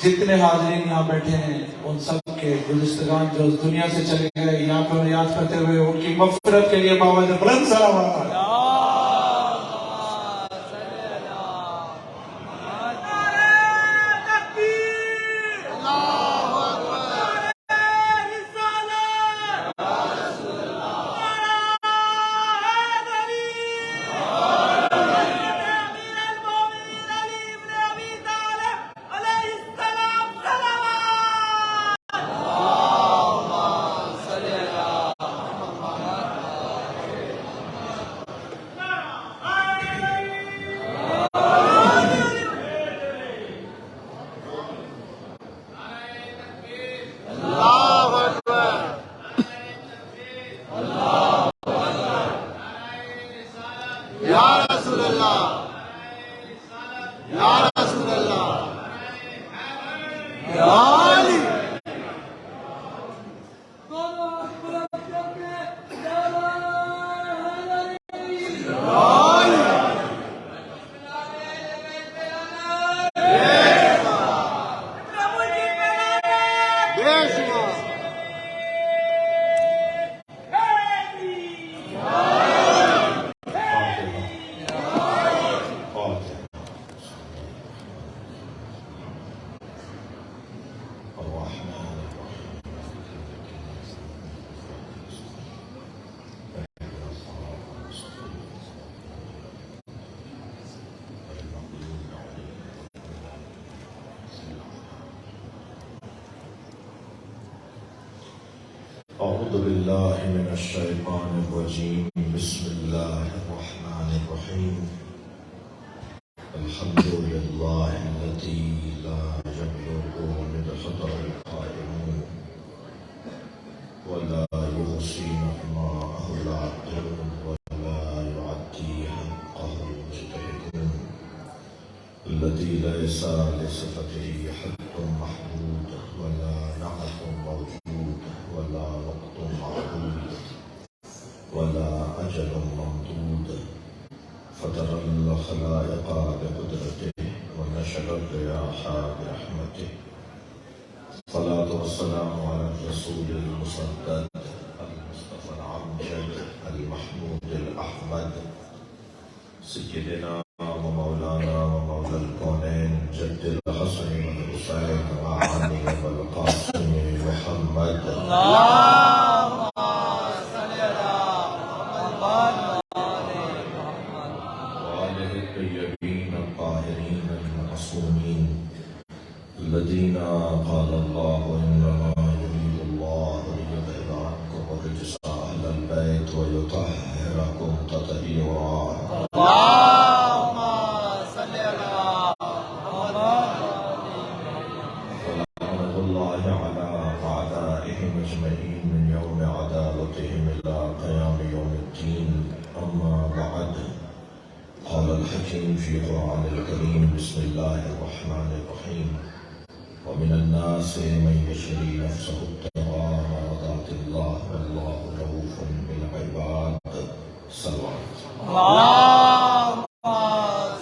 جتنے حاضرین یہاں بیٹھے ہیں ان سب کے گزشتگان جو اس دنیا سے چلے گئے یہاں پر یاد کرتے ہوئے ان کی مغفرت کے لیے باوجہ بلند صلوات اعوذ باللہ من الشیطان الرجیم بسم اللہ الرحمن الرحیم الحمد للہ الذی لا یبلغ مدحض القائلون ولا یحصی نعماءه العاقلون ولا يعدی حقه المجتهدون الذی لیس لصفته حد محدود ولا نعت موجود ولا وقت معدود ولا أجل ممدود فترى الخلائق بقدرته ونشر الرياح برحمته الصلاة والسلام على الرسول المسدد المصطفى العمجد المحمود الأحمد سيدنا ومولانا ومولى الكونين جد الحسن والحسين وعلي والقاسم محمد اللهم صل على محمد وآله الطيبين الطاهرين المعصومين الذين قال الله إنما يريد الله ليذهب عنكم الرجس أهل البيت ويطهركم تطهيرا اللهم صل على ولعنة الله على أعدائهم أجمعين من يوم عدالتهم إلى قيام يوم الدين أما بعد قال الحكيم في القرآن الكريم بسم الله الرحمن الرحيم ومن الناس من يشري نفسه ابتغاء مرضات الله والله رؤوف بالعباد صلى اللهم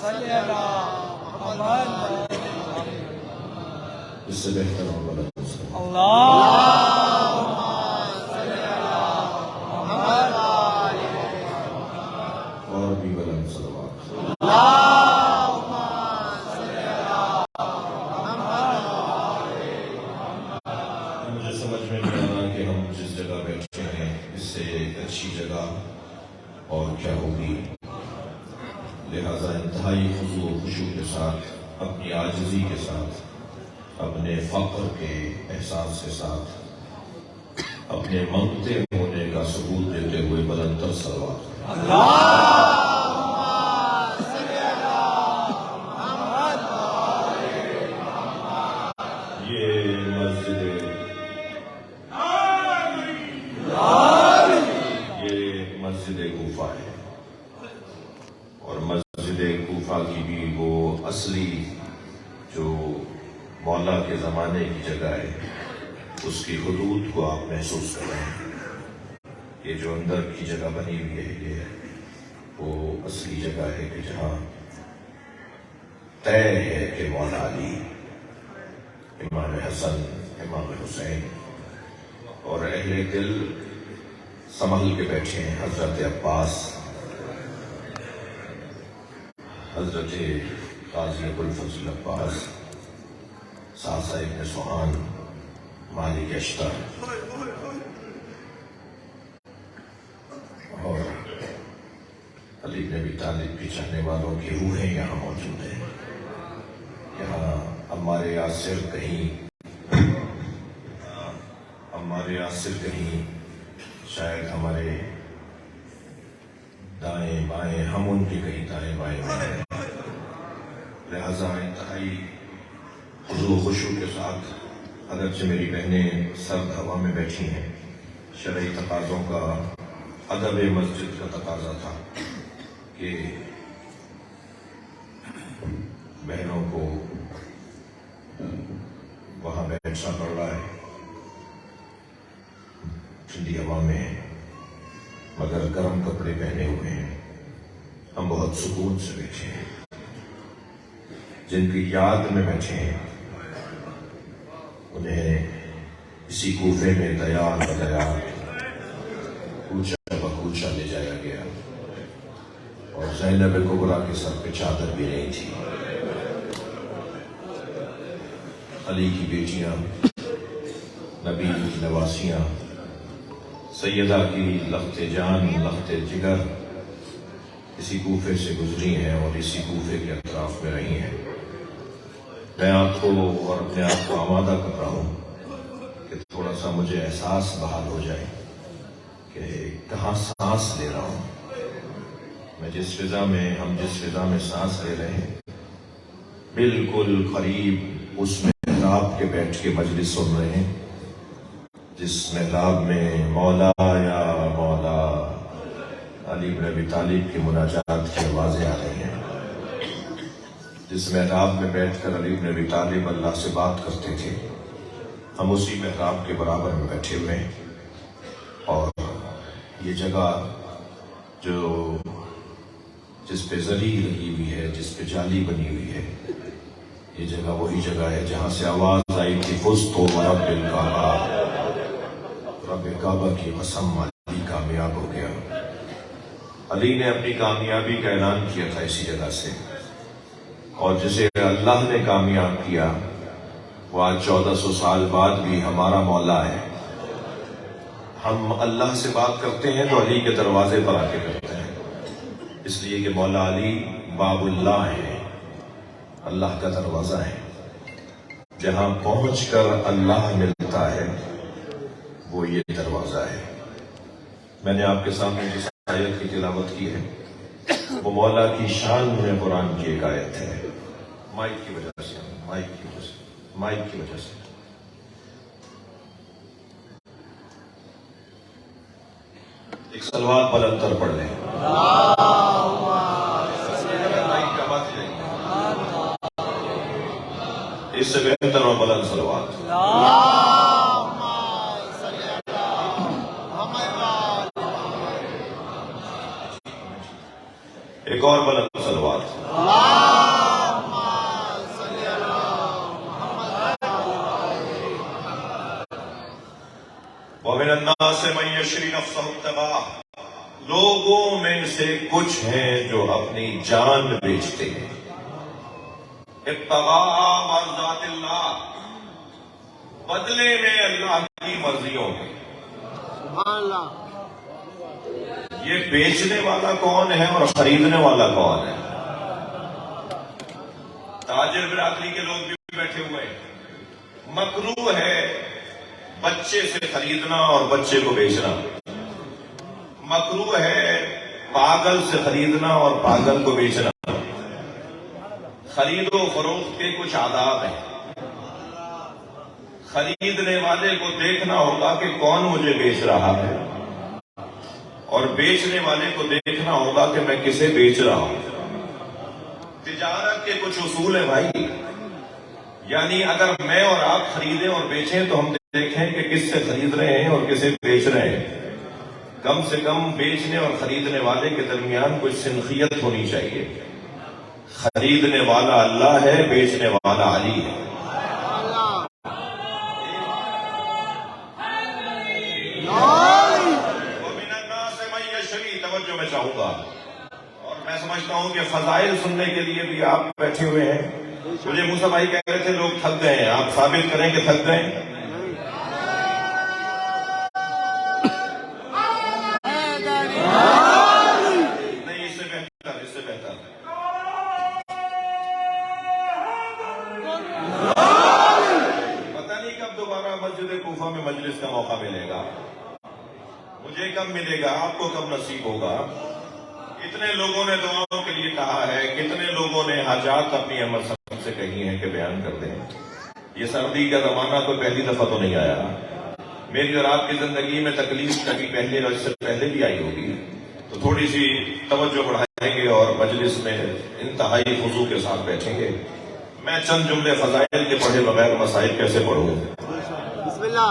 صل على محمد اس سے بہتر اور بلند اللهم صل على محمد اور بھی بلند صلوات اللهم صل على محمد مجھے سمجھ میں نہیں آنا کہ ہم جس جگہ بیٹھے ہیں اس سے اچھی جگہ اور کیا ہوگی، لہذا انتہائی خضوع و خشوع کے ساتھ، اپنی عاجزی کے ساتھ، اپنے فقر کے احساس کے ساتھ، اپنے منگتے ہونے کا ثبوت دیتے ہوئے بلند تر صلوات مسجد کوفہ ہے، اور مسجد کوفہ کی بھی وہ اصلی جو مولا کے زمانے کی جگہ ہے، اس کی حدود کو آپ محسوس کر رہے ہیں۔ یہ جو اندر کی جگہ بنی ہوئی ہے، یہ وہ اصلی جگہ ہے کہ جہاں طے ہے کہ مولا علی امام حسن، امام حسین، اور اہل دل سنبھل کے بیٹھے ہیں، حضرت عباس، حضرت قاضی ابوالفضل عباس، ساسا ابن سوہان، مالک اشتر، اور علی بن ابی طالب کے چاہنے والوں کی روحیں یہاں موجود ہیں۔ یہاں عمار یاسر کہیں شاید ہمارے دائیں بائیں، ہم ان کے کہیں دائیں بائیں میں ہیں، لہذا انتہائی خضوع و خشوع کے ساتھ، اگرچہ میری بہنیں سرد ہوا میں بیٹھی ہیں، شرعی تقاضوں کا، ادب مسجد کا تقاضا تھا کہ بہنوں کو وہاں بیٹھنا پڑ رہا ہے ٹھنڈی ہوا میں، مگر گرم کپڑے پہنے ہوئے ہیں، ہم بہت سکون سے بیٹھے ہیں۔ جن کی یاد میں بیٹھے ہیں انہیں اسی کوفے میں دیار بدیار، کوچہ بکوچہ لے جایا گیا، اور زینب کبریٰ کے سر پہ چادر بھی نہیں تھی۔ علی کی بیٹیاں، نبی کی نواسیاں، سیدہ کی لخت جان لخت جگر اسی کوفے سے گزری ہیں اور اسی کوفے کے اطراف میں رہی ہیں۔ میں آپ کو اور اپنے آپ کو آمادہ کر رہا ہوں کہ تھوڑا سا مجھے احساس بحال ہو جائے کہ کہاں سانس لے رہا ہوں۔ ہم جس فضا میں سانس لے رہے ہیں، بالکل قریب اس محراب کے بیٹھ کے مجلس سن رہے ہیں جس محراب میں مولا یا مولا علی بن ابی طالب کی مناجات کی آوازیں آ رہی ہیں، جس محراب میں بیٹھ کر علی بن ابی طالب اللہ سے بات کرتے تھے، ہم اسی محراب کے برابر میں بیٹھے ہوئے ہیں۔ اور یہ جگہ جس پہ زری لگی ہوئی ہے، جس پہ جالی بنی ہوئی ہے، یہ جگہ وہی جگہ ہے جہاں سے آواز آئی تھی، فزت برب الکعبہ، رب کعبہ کی قسم، علی کامیاب ہو گیا۔ علی نے اپنی کامیابی کا اعلان کیا تھا اسی جگہ سے، اور جسے اللہ نے کامیاب کیا وہ آج 1400 سال بعد بھی ہمارا مولا ہے۔ ہم اللہ سے بات کرتے ہیں تو علی کے دروازے پر آ کے کرتے ہیں، اس لیے کہ مولا علی باب اللہ ہے، اللہ کا دروازہ ہے، جہاں پہنچ کر اللہ ملتا ہے وہ یہ دروازہ ہے۔ میں نے آپ کے سامنے جس آیت کی تلاوت کی ہے وہ مولا کی شان میں قرآن کی ایک آیت ہے۔ مائک کی وجہ سے ایک صلوات بلند کر پڑھ لیں۔ اس سے بہتر اور بلند صلوات۔ ایک اور بلند صلوات۔ وَمِنَ النَّاسِ مَن يَشْرِي نَفْسَهُ ابْتِغَاءَ، لوگوں میں سے کچھ ہیں جو اپنی جان بیچتے ہیں، ابتغاء مرضات اللہ، بدلے میں اللہ کی مرضیوں کے۔ سبحان اللہ۔ یہ بیچنے والا کون ہے اور خریدنے والا کون ہے؟ تاجر برادری کے لوگ بھی بیٹھے ہوئے ہیں۔ مکروہ ہے بچے سے خریدنا اور بچے کو بیچنا، مکروہ ہے پاگل سے خریدنا اور پاگل کو بیچنا۔ خرید و فروخت کے کچھ آداب ہیں۔ خریدنے والے کو دیکھنا ہوگا کہ کون مجھے بیچ رہا ہے، اور بیچنے والے کو دیکھنا ہوگا کہ میں کسے بیچ رہا ہوں۔ تجارت کے کچھ اصول ہیں بھائی، یعنی اگر میں اور آپ خریدیں اور بیچیں تو ہم دیکھیں کہ کس سے خرید رہے ہیں اور کسے بیچ رہے ہیں۔ کم سے کم بیچنے اور خریدنے والے کے درمیان کچھ سنخیت ہونی چاہیے۔ خریدنے والا اللہ ہے، بیچنے والا علی ہے۔ میں چاہوں گا، اور میں سمجھتا ہوں کہ فضائل سننے کے لیے بھی آپ بیٹھے ہوئے ہیں. مجھے موسیٰ بھائی کہہ رہے تھے لوگ تھک گئے ہیں، آپ ثابت کریں کہ تھک گئے ہیں. نہیں، اس سے بہتر پتہ نہیں کب دوبارہ مسجد کوفہ میں مجلس کا موقع ملے گا، مجھے کب ملے گا، آپ کو کب نصیب ہوگا. کتنے لوگوں نے دعاؤں کے لیے کہا ہے، کتنے لوگوں نے حاجات اپنی عمر سب سے کہی ہیں کہ بیان کر دیں. یہ سردی کا زمانہ کوئی پہلی دفعہ تو نہیں آیا. میری اور آپ کی زندگی میں تکلیف کبھی پہلے اور اس سے پہلے بھی آئی ہوگی، تو تھوڑی سی توجہ بڑھائیں گے اور مجلس میں انتہائی خضوع کے ساتھ بیٹھیں گے. میں چند جملے فضائل کے پڑھے بغیر مسائل کیسے پڑھوں؟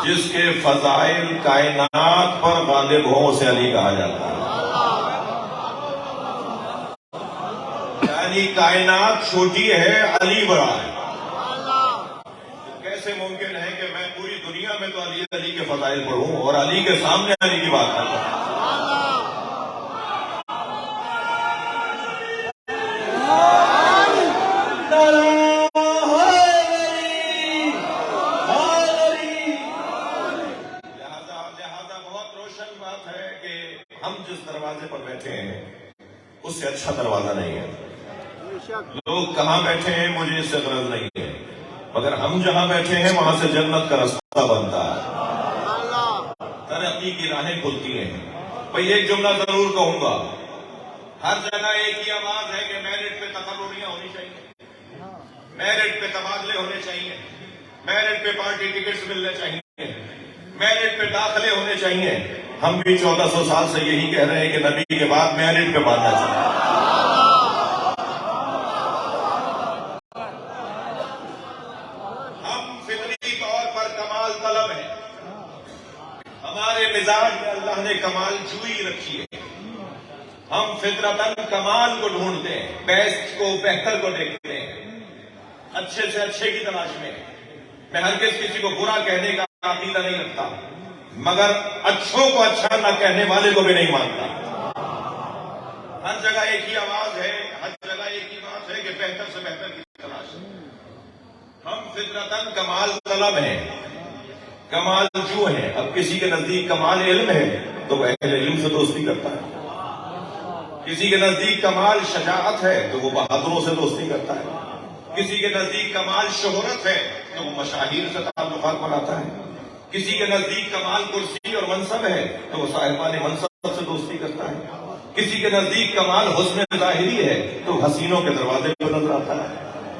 جس کے فضائل کائنات پر غالب ہوں اسے علی کہا جاتا ہے. یعنی کائنات چھوٹی ہے، علی بڑا ہے. کیسے ممکن ہے کہ میں پوری دنیا میں تو علی کے فضائل پڑھوں اور علی کے سامنے علی کی بات کرتا ہوں؟ لہذا بہت روشن بات ہے کہ ہم جس دروازے پر بیٹھے ہیں اس سے اچھا دروازہ نہیں ہے. لوگ کہاں بیٹھے ہیں مجھے اس سے غرض نہیں ہے، مگر ہم جہاں بیٹھے ہیں وہاں سے جنت کا راستہ بنتا ہے، ترقی کی راہیں کھلتی ہیں. بھئی ایک جملہ ضرور کہوں گا، ہر جگہ ایک ہی آواز ہے کہ میرٹ پہ تقرریاں ہونی چاہیے، میرٹ پہ تبادلے ہونے چاہیے، میرٹ پہ پارٹی ٹکٹس ملنے چاہیے، میرٹ پہ داخلے ہونے چاہیے. ہم بھی 1400 سال سے یہی کہہ رہے ہیں کہ نبی کے بعد میرٹ پہ ماننا چاہیے. ہمارے مزاج میں اللہ نے کمال جوئی رکھی ہے. ہم فطرتاً کمال کو ڈھونڈتے ہیں، بیسٹ کو، بہتر کو دیکھتے ہیں، اچھے سے اچھے کی تلاش میں. میں ہرگز کسی کو برا کہنے کا عقیدہ نہیں رکھتا، مگر اچھوں کو اچھا نہ کہنے والے کو بھی نہیں مانتا. ہر جگہ ایک ہی آواز ہے، ہر جگہ ایک ہی بات ہے کہ بہتر سے بہتر کی تلاش ہے. ہم فطرتاً کمال طلب ہیں، کمال جو ہے. اب کسی کے نزدیک کمال علم ہے تو وہ اہل علم سے دوستی کرتا ہے، کسی کے نزدیک کمال شجاعت ہے تو وہ بہادروں سے دوستی کرتا ہے، کسی کے نزدیک کمال شہرت ہے تو وہ مشاہیر سے تعلقات بناتا ہے، کسی کے نزدیک کمال کرسی اور منصب ہے تو وہ صاحبان منصب سے دوستی کرتا ہے، کسی کے نزدیک کمال حسن ظاہری ہے تو حسینوں کے دروازے پر نظر آتا ہے،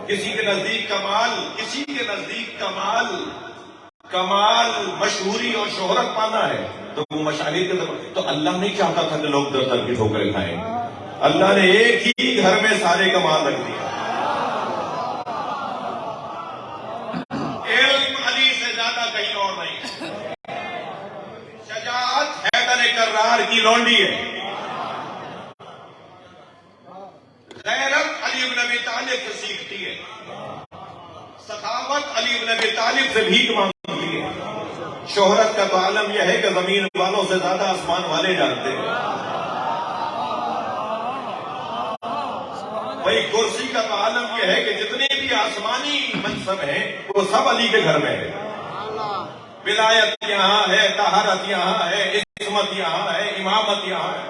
کسی کے نزدیک کمال مشہوری اور شہرت پانا ہے تو وہ مشاہیر کے دروازے. تو اللہ نہیں چاہتا تھا کہ لوگ در در کی ٹھوکریں کھائیں، اللہ نے ایک ہی گھر میں سارے کمال رکھ دیا. علم علی سے زیادہ کہیں اور نہیں ہے، شجاعت حیدر کرار کی لونڈی ہے، غیرت علی بن ابی طالب سے سیکھتی ہے، سخاوت علی بن ابی طالب سے بھیک مانگتی ہے. شہرت کا تو عالم یہ ہے کہ زمین والوں سے زیادہ آسمان والے جانتے ہیں. وہی کرسی کا تو عالم یہ ہے کہ جتنے بھی آسمانی منصب ہیں وہ سب علی کے گھر میں ہے. ولایت یہاں ہے، طہارت یہاں ہے، عصمت یہاں ہے، امامت یہاں ہے.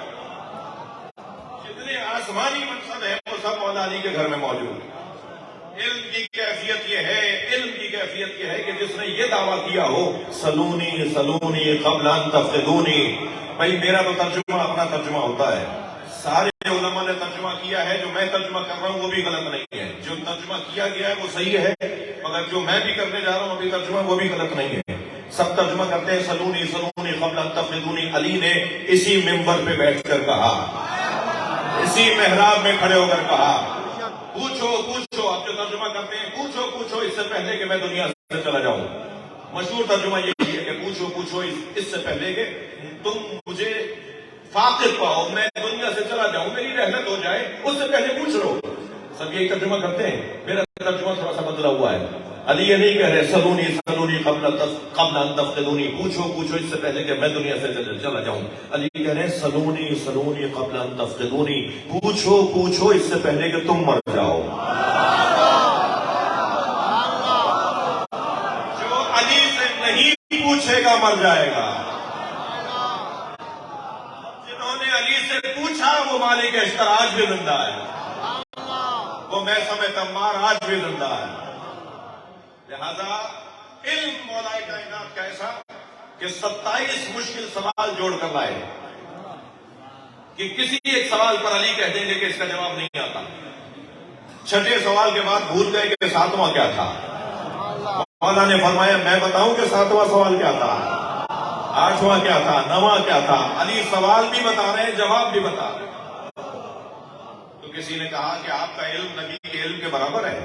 جتنے آسمانی منصب ہیں وہ سب مولا علی کے گھر میں موجود ہیں. علم کی کیفیت یہ ہے کہ جس نے یہ دعویٰ کیا ہو سلونی قبل ان تفقدونی. بھائی میرا تو ترجمہ اپنا ترجمہ ہوتا ہے، سارے علماء نے ترجمہ کیا ہے، جو میں ترجمہ کر رہا ہوں وہ بھی غلط نہیں ہے، جو ترجمہ کیا گیا ہے وہ صحیح ہے، مگر جو میں بھی کرنے جا رہا ہوں ابھی ترجمہ وہ بھی غلط نہیں ہے. سب ترجمہ کرتے ہیں سلونی قبل ان تفقدونی. علی نے اسی منبر پہ بیٹھ کر کہا، اسی محراب میں کھڑے ہو کر کہا پوچھو. آپ جو ترجمہ کرتے ہیں پوچھو اس سے پہلے کہ میں دنیا سے چلا جاؤں. مشہور ترجمہ یہی ہے کہ پوچھو اس سے پہلے کہ تم مجھے فاقد پاؤ، میں دنیا سے چلا جاؤں، میری رحمت ہو جائے، اس سے پہلے پوچھ لو. سب یہی ترجمہ کرتے ہیں. میرا ترجمہ تھوڑا سا بدلا ہوا ہے. علی یہ نہیں کہہ رہے سلونی سلونی قبل ان تفقدونی، پوچھو پوچھو اس سے پہلے کہ میں دنیا سے چلا جاؤں. علی کہہ رہے سلونی سلونی قبل ان تفقدونی، پوچھو پوچھو اس سے پہلے کہ تم مر جاؤ. جو علی سے نہیں پوچھے گا مر جائے گا. جنہوں نے علی سے پوچھا وہ مالک اشتر آج بھی زندہ ہے، وہ میثم تمار آج بھی زندہ ہے. لہذا علم مولا کائنات کا ایسا کہ 27 مشکل سوال جوڑ کر لائے کہ کسی ایک سوال پر علی کہہ دیں گے کہ اس کا جواب نہیں آتا. چھٹے سوال کے بعد بھول گئے کہ 7واں کیا تھا. مولا نے فرمایا میں بتاؤں کہ 7واں سوال کیا تھا، 8واں کیا تھا، 9واں کیا تھا. علی سوال بھی بتا رہے ہیں، جواب بھی بتا رہے ہیں. تو کسی نے کہا کہ آپ کا علم نبی کے علم کے برابر ہے،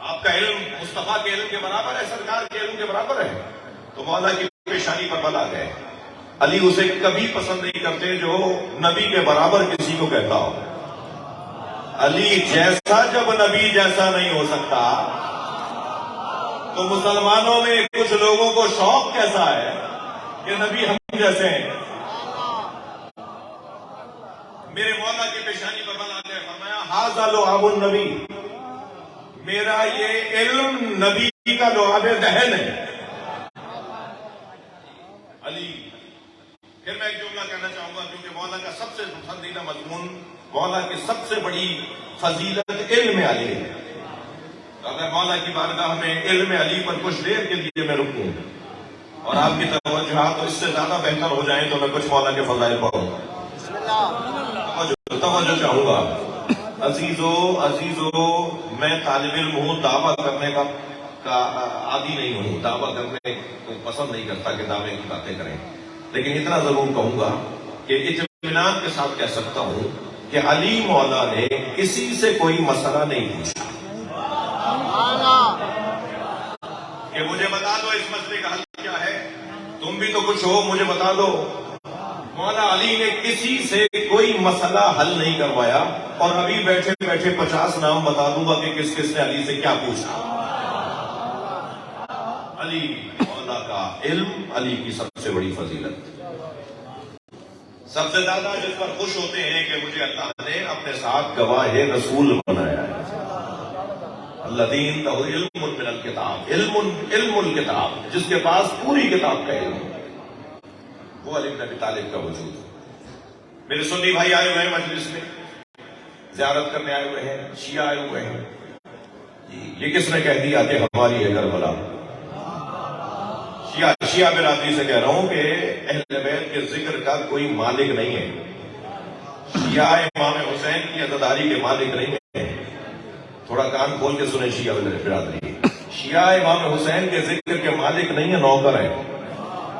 آپ کا علم مصطفیٰ کے علم کے برابر ہے، سرکار کے علم کے برابر ہے. تو مولا کی پیشانی پر بل آ گئے. علی اسے کبھی پسند نہیں کرتے جو نبی کے برابر کسی کو کہتا ہو. علی جیسا جب نبی جیسا نہیں ہو سکتا تو مسلمانوں میں کچھ لوگوں کو شوق کیسا ہے کہ نبی ہم جیسے ہیں. میرے مولا کی پیشانی پر بل آ گئے، فرمایا ھذا لعاب النبی، میرا یہ علم نبی کا لعاب دہن ہے. علی پھر میں ایک جملہ کہنا چاہوں گا کیونکہ مولا کا سب سے پسندیدہ مضمون، مولا کی سب سے بڑی فضیلت علم علی ہے. اگر مولا کی بارگاہ میں علم علی پر کچھ دیر کے لیے میں رکوں اور آپ کی توجہات اس سے زیادہ بہتر ہو جائیں تو میں کچھ مولا کے فضائل پڑھوں گا. توجہ چاہوں گا. عزیزو میں طالب علم ہوں، دعویٰ کرنے کا عادی نہیں ہوں، دعویٰ کرنے کو پسند نہیں کرتا کہ دعوے کی باتیں کریں. لیکن اتنا ضرور کہوں گا کہ اطمینان کے ساتھ کہہ سکتا ہوں کہ علی مولا نے کسی سے کوئی مسئلہ نہیں پوچھا کہ مجھے بتا دو اس مسئلے کا حل کیا ہے، تم بھی تو کچھ ہو مجھے بتا دو. مولا علی نے کسی سے کوئی مسئلہ حل نہیں کروایا. اور ابھی بیٹھے بیٹھے 50 نام بتا دوں گا کہ کس کس نے علی سے کیا پوچھا. علی مولا کا علم علی کی سب سے بڑی فضیلت. سب سے زیادہ جس پر خوش ہوتے ہیں کہ مجھے اللہ نے اپنے ساتھ گواہ رسول بنایا ہے. الذین لہ علم من الکتاب، علم الکتاب، جس کے پاس پوری کتاب کا علم، وہ علی بن ابی طالب کا وجود ہے. میرے سنی بھائی آئے ہوئے ہیں مجلس میں، زیارت کرنے آئے ہوئے ہیں، شیعہ آئے ہوئے ہیں. یہ کس نے کہہ دیا کہ ہماری ہے کربلا؟ شیعہ برادری سے کہہ رہا ہوں کہ اہل بیت کے ذکر کا کوئی مالک نہیں ہے. شیعہ امام حسین کی عزاداری کے مالک نہیں ہے. تھوڑا کان کھول کے سنیں شیعہ برادری، شیعہ امام حسین کے ذکر کے مالک نہیں ہے، نوکر ہے.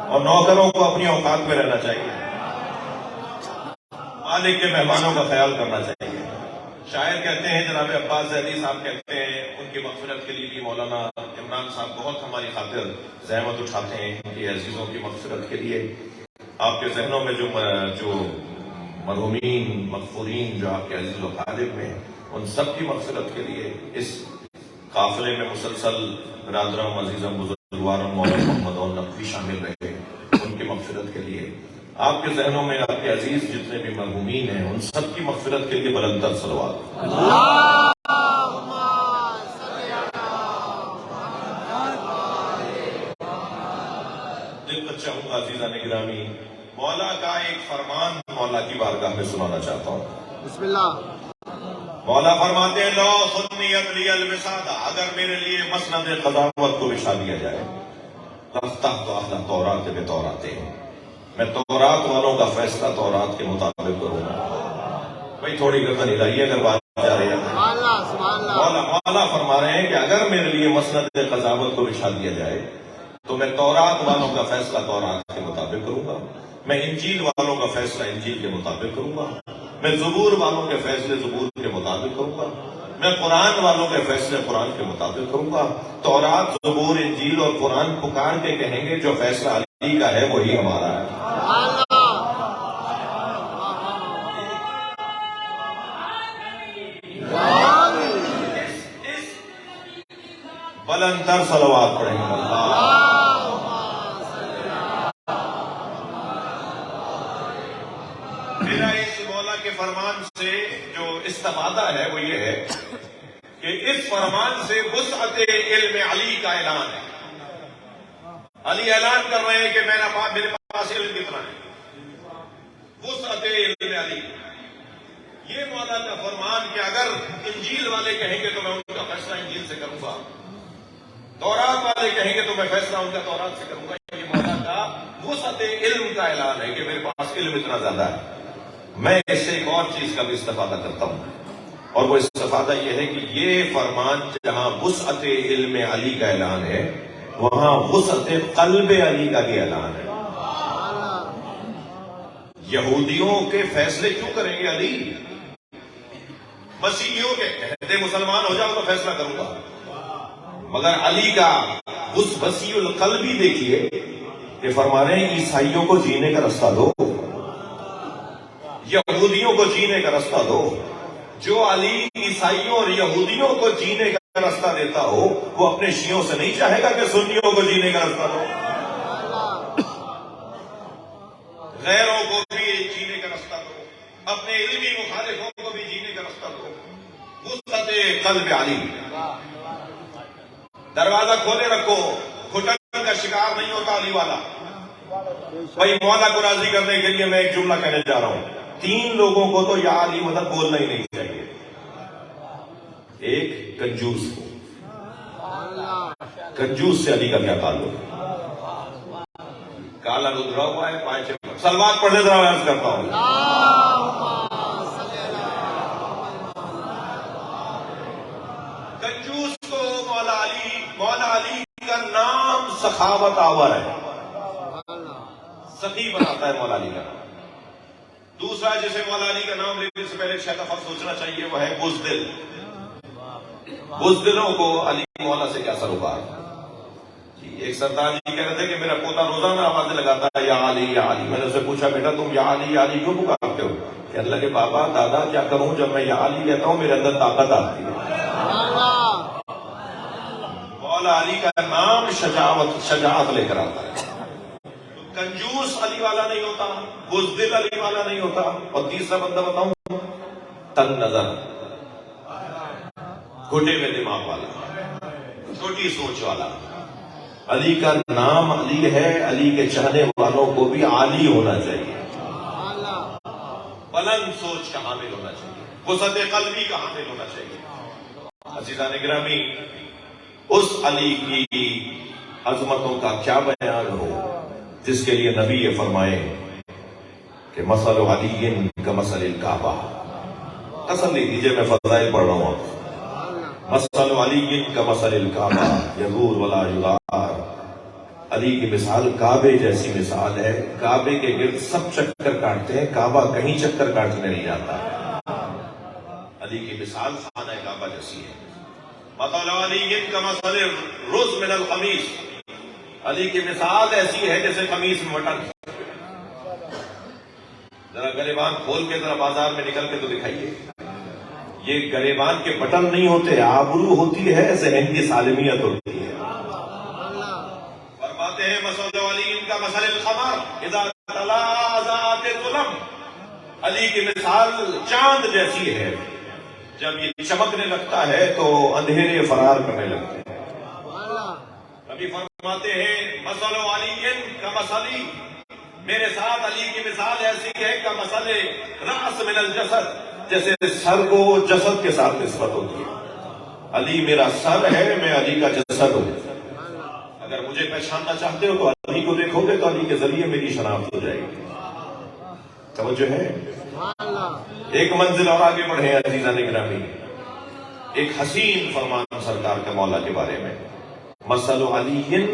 اور نوکروں کو اپنی اوقات میں رہنا چاہیے، مالک کے مہمانوں کا خیال کرنا چاہیے. شاعر کہتے ہیں، جناب عباس زیدی صاحب کہتے ہیں، ان کی مغفرت کے لیے بھی مولانا عمران صاحب بہت ہماری خاطر زحمت اٹھاتے ہیں ان کے عزیزوں کی مغفرت کے لیے. آپ کے ذہنوں میں جو مرحومین مغفورین جو آپ کے عزیز و خالد میں، ان سب کی مغفرت کے لیے اس قافلے میں مسلسل برادران عزیزم بزرگوارم مولانا محمد اور نقوی شامل رہے، ان کی مغفرت کے لیے. آپ کے ذہنوں میں آپ کے عزیز جتنے بھی مرحومین ہیں ان سب کی مغفرت کے لیے بلندر صلوات. دقت چاہوں گا عزیزان گرامی، مولا کا ایک فرمان مولا کی بارگاہ میں سنانا چاہتا ہوں. بسم اللہ. مولا فرماتے ہیں لو سنیت لی الوسادہ، اگر میرے لیے مسند قضاوت کو بچھا دیا جائے، رفتہ تو اہل تورات بے توراتے ہیں، میں تورات والوں کا فیصلہ تورات کے مطابق کروں گا. بھائی تھوڑی گردن ہلائیے اگر بات جا رہی ہے. مولا فرما رہے ہیں کہ اگر میرے لیے مسند قضاوت کو بچھا دیا جائے تو میں تورات والوں کا فیصلہ تورات کے مطابق کروں گا، میں انجیل والوں کا فیصلہ انجیل کے مطابق کروں گا، میں زبور والوں کے فیصلے زبور کے مطابق کروں گا، میں قرآن والوں کے فیصلے قرآن کے مطابق کروں گا. تورات زبور انجیل اور قرآن پکار کے کہیں گے جو فیصلہ علی کا ہے وہی ہمارا ہے. بلند تر صلوات پڑھیں گے. میرا اس مولا کے فرمان سے جو استفادہ ہے وہ یہ ہے کہ اس فرمان سے وسعت علم علی کا اعلان ہے. علی اعلان کر رہے ہیں کہ میرے پاس علم کتنا ہے. وسعت علم علی، یہ مولا کا فرمان کہ اگر انجیل والے کہیں گے تو میں ان کا فیصلہ انجیل سے کروں گا، تورات والے کہیں گے تو میں فیصلہ ان کا تورات سے کروں گا. یہ مولا کا وسعت علم کا اعلان ہے کہ میرے پاس علم اتنا زیادہ ہے. میں اس سے ایک اور چیز کا بھی استفادہ کرتا ہوں، اور وہ استفادہ یہ ہے کہ یہ فرمان جہاں وسعت علم علی کا اعلان ہے، وہاں وسعت قلب علی کا بھی اعلان ہے. یہودیوں کے فیصلے کیوں کریں گے علی؟ مسیحیوں کے کہتے مسلمان ہو جاؤ تو فیصلہ کروں گا، مگر علی کا اس وسیع القلبی دیکھیے کہ فرما رہے ہیں عیسائیوں کو جینے کا رستہ دو، یہودیوں کو جینے کا رستہ دو. جو علی عیسائیوں اور یہودیوں کو جینے کا رستہ دیتا ہو وہ اپنے شیعوں سے نہیں چاہے گا کہ سنیوں کو جینے کا رستہ دو، غیروں کو بھی جینے کا رستہ دو، اپنے علمی مخالفوں کو بھی جینے کا رستہ دو. وسعت قلب علی. دروازہ کھولے رکھو، گھٹن کا شکار نہیں ہوتا علی والا. بھائی مولا کو راضی کرنے کے لیے میں ایک جملہ کہنے جا رہا ہوں. 3 لوگوں کو تو یا علی مطلب بولنا ہی نہیں چاہیے. ایک کنجوس کو. کنجوس سے علی کا کیا تعلق؟ کالا گدرا ہوا ہے پانچ. سلوات پڑھنے ذرا عرض کرتا ہوں. کنجوس کو مولا علی کا نام سخاوت آور ہے، سخی بناتا ہے مولا علی کا نام. دوسرا جسے مولا علی کا نام لینے سے پہلے شاید فرق سوچنا چاہیے وہ ہے بزدل. بزدلوں کو علی مولا سے کیا سروکار. ایک سردار جی کہہ رہے تھے کہ میرا پوتا روزانہ آوازیں لگاتا ہے یا علی یا علی. میں نے اسے پوچھا بیٹا تم یا علی کیوں پکارتے ہو؟ کہنے لگے بابا دادا کیا کروں، جب میں یا علی کہتا ہوں میرے اندر طاقت آتی ہے. مولا علی کا نام شجاعت لے کر آتا ہے. کنجوس علی والا نہیں ہوتا، بزدل علی والا نہیں ہوتا. اور تیسرا بندہ بتاؤں، تنگ نظر، گھٹے میں دماغ والا، چھوٹی سوچ والا. علی کا نام علی ہے. علی کے چاہنے والوں کو بھی عالی ہونا چاہیے، بلند سوچ کا حامل ہونا چاہیے، وسعت قلبی کا حامل ہونا چاہیے. عزیزان گرامی، اس علی کی عظمتوں کا کیا بیان ہو جس کے لیے نبی یہ فرمائے کہ مثل علی کمثل الکعبہ. تسلی دیجیے میں فضائل پڑھ رہا ہوں. مثل علی کمثل الکعبہ یغور ولا یغار. علی کی مثال کعبے جیسی مثال ہے. کعبے کے گرد سب چکر کاٹتے ہیں، کعبہ کہیں چکر کاٹنے نہیں جاتا. علی کی مثال خانہ کعبہ جیسی ہے. مثل علی کمثل الرز من القمیص. علی کی مثال ایسی ہے جیسے قمیص میں بٹن. ذرا گریبان کھول کے ذرا بازار میں نکل کے تو دکھائیے. یہ گریبان کے بٹن نہیں ہوتے، آبرو ہوتی ہے، ذہن کی سالمیت ہوتی ہے. فرماتے ہیں مثل علی کا مثل القمر اذا تلا ذات ظلم. علی کی مثال چاند جیسی ہے، جب یہ چمکنے لگتا ہے تو اندھیرے فرار کرنے لگتے ہیں. نبی فرماتے ہیں مثل علی کا مثلی، میرے ساتھ علی کی مثال ایسی ہے کہ مثل رأس من الجسد، جیسے سر کو جسد کے ساتھ نسبت ہوتی ہے. علی میرا سر ہے، میں علی کا جسد ہوں. اگر مجھے پہچاننا چاہتے ہو تو علی کو دیکھو گے تو علی کے ذریعے میری شناخت ہو جائے گی. توجہ ہے؟ ایک منزل اور آگے بڑھے عزیزان گرامی. ایک حسین فرمان سرکار کے مولا کے بارے میں. مثل علی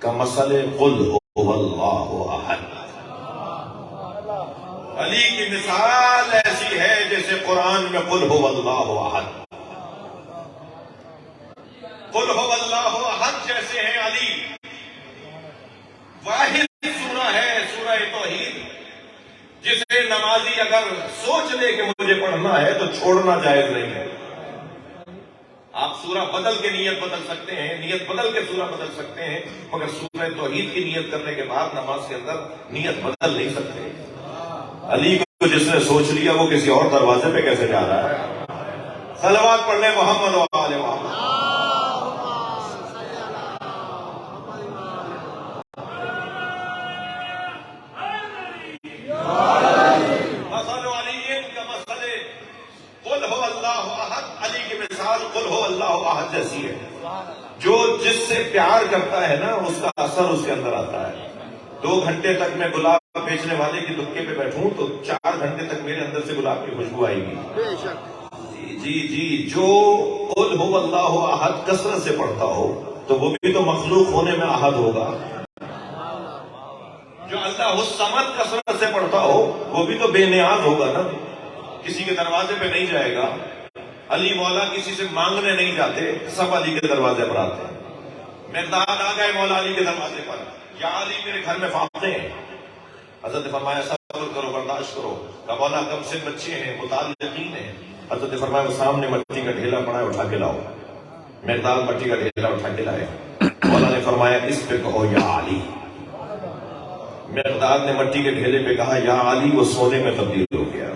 کمثل قل هو اللہ احد. علی کی مثال ایسی ہے جیسے قرآن میں قل هو اللہ احد. قل هو اللہ احد جیسے ہیں علی. واحد سورہ ہے سورہ توحید، جسے نمازی اگر سوچ لے کہ مجھے پڑھنا ہے تو چھوڑنا جائز نہیں ہے. آپ سورہ بدل کے نیت بدل سکتے ہیں، نیت بدل کے سورہ بدل سکتے ہیں، مگر سورہ توحید کی نیت کرنے کے بعد نماز کے اندر نیت بدل نہیں سکتے۔ علی کو جس نے سوچ لیا وہ کسی اور دروازے پہ کیسے جا رہا ہے؟ صلوات پڑھ لیں محمد و آل محمد۔ مثل علی کا مثل قل ہو اللہ احد، علی کی مثال قل ہو اللہ احد جیسی ہے۔ جو جس سے پیار کرتا ہے نا اس کا اثر اس کے اندر آتا ہے۔ 2 گھنٹے تک میں گلاب بیچنے والے کی دکے پہ بیٹھوں تو 4 گھنٹے تک میرے اندر سے گلاب کی خوشبو آئے گی۔ جی جو قل ہو اللہ احد کثرت سے پڑھتا ہو تو وہ بھی تو مخلوق ہونے میں احد ہوگا۔ جو اللہ الصمد کثرت سے پڑھتا ہو وہ بھی تو بے نیاز ہوگا نا، کسی کے دروازے پہ نہیں جائے گا۔ علی مولا کسی سے مانگنے نہیں جاتے، سب علی کے دروازے پر آتے ہیں۔ مقداد آ گئے مولا علی کے دروازے پر، یا علی میرے گھر میں فاقے ہیں۔ حضرت نے فرمایا صبر کرو، برداشت کرو۔ کہ مولا کم سے بچے ہیں، مطالع یقین ہے۔ حضرت نے فرمایا وہ سامنے مٹی کا ڈھیلا پڑا ہے، اٹھا کے لاؤ۔ مقداد مٹی کا ڈھیلا اٹھا کے لائے۔ مولا نے فرمایا اس پہ کہو یا علی۔ مقداد نے مٹی کے ڈھیلے پہ کہا یا علی، وہ سونے میں تبدیل ہو گیا۔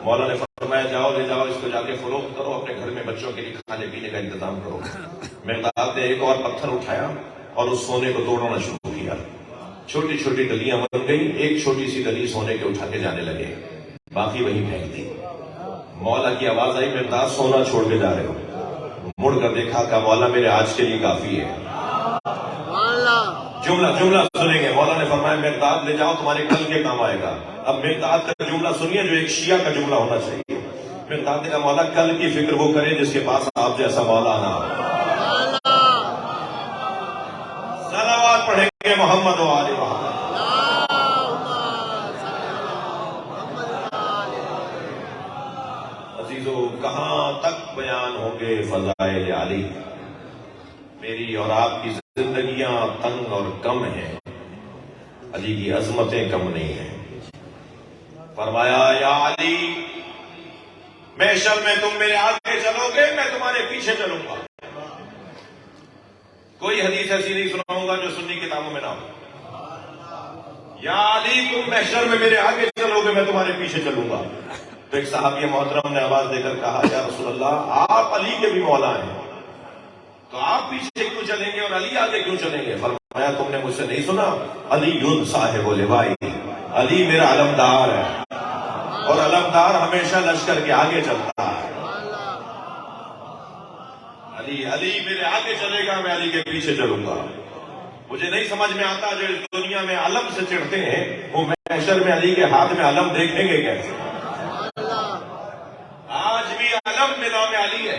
مولا نے فرمایا جاؤ لے جاؤ اس کو، جا کے فروخت کرو، اپنے گھر میں بچوں کے لیے کھانے پینے کا انتظام کرو۔ مقداد نے ایک اور پتھر اٹھایا اور اس سونے کو توڑنا شروع کیا۔ چھوٹی چھوٹی ڈلیاں بن گئی، ایک چھوٹی سی ڈلی سونے کے اٹھا کے جانے لگے، باقی وہیں پھینک دی۔ مولا کی آواز آئی مقداد سونا چھوڑ کے جا رہے ہو؟ مڑ کر دیکھا کہ مولا میرے آج کے لیے کافی ہے۔ جملہ سنیں گے۔ مولا نے فرمایا مقداد لے جاؤ، تمہارے کل کے کام آئے گا۔ اب مقداد کا جملہ سنیے جو ایک شیعہ کا جملہ ہونا چاہیے۔ مقداد نے کہا مولا کل کی فکر وہ کرے جس کے پاس آپ جیسا مولا نہ ہو۔ صلوات پڑھیں گے محمد و آل محمد۔ عزیزو کہاں تک بیان ہوں گے فضائل علی؟ میری اور آپ کی زندگیاں تنگ اور کم ہیں، علی کی عظمتیں کم نہیں ہیں۔ فرمایا یا علی محشر میں تم میرے آگے چلو گے، میں تمہارے پیچھے چلوں گا۔ کوئی حدیث ایسی نہیں سناؤں گا جو سنی کتابوں میں نہ ہو۔ یا علی تم محشر میں میرے آگے چلو گے، میں تمہارے پیچھے چلوں گا۔ تو ایک صحابی محترم نے آواز دے کر کہا یا رسول اللہ آپ علی کے بھی مولا ہیں، تو آپ پیچھے کیوں چلیں گے اور علی آگے کیوں چلیں گے؟ فرمایا تم نے مجھ سے نہیں سنا علی صاحب لوائی، علی میرا علمدار ہے اور علمدار ہمیشہ لشکر کے آگے چلتا ہے۔ علی میرے آگے چلے گا، میں علی کے پیچھے چلوں گا۔ مجھے نہیں سمجھ میں آتا جو اس دنیا میں علم سے چڑھتے ہیں وہ محشر میں علی کے ہاتھ میں علم دیکھیں گے کیسے؟ آج بھی علم میں نام علی ہے